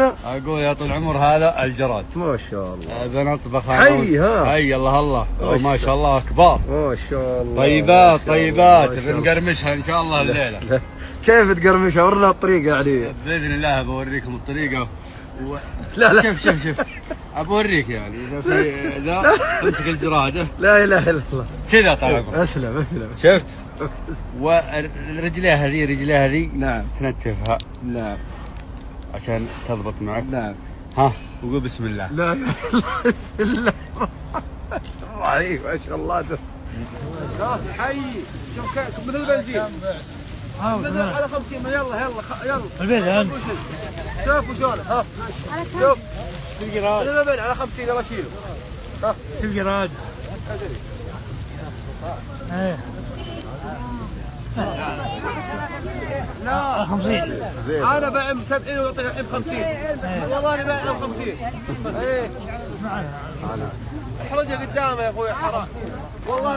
اقول يا طول العمر هذا الجراد ما شاء الله. بنطبخ حي ها. حي الله الله ما شاء الله كبار ما شاء الله. طيبات طيبات بنقرمشها ان شاء الله الليله. كيف تقرمشها؟ ورنا الطريقه يعني. باذن الله بوريكم الطريقه لا شوف بوريك يعني اذا في ذا امسك الجراده. لا اله الا الله. كذا طال عمرك. اسلم. شفت؟ رجليها هذه نعم تنتفها نعم عشان تضبط معك. نعم. ها وقول بسم الله. لا اله الا الله. بسم الله. الله ما شاء الله. حي شوف مثل البنزين مثل على 50. يلا البيت شوفوا شلون. ها شوف الجراد على 50. يلا شيلوا. ها الجراد لا 50. انا بعم 70 واعطيه 50. والله انا بعم 50. ايه احرجه قدامه يا اخوي حرام والله.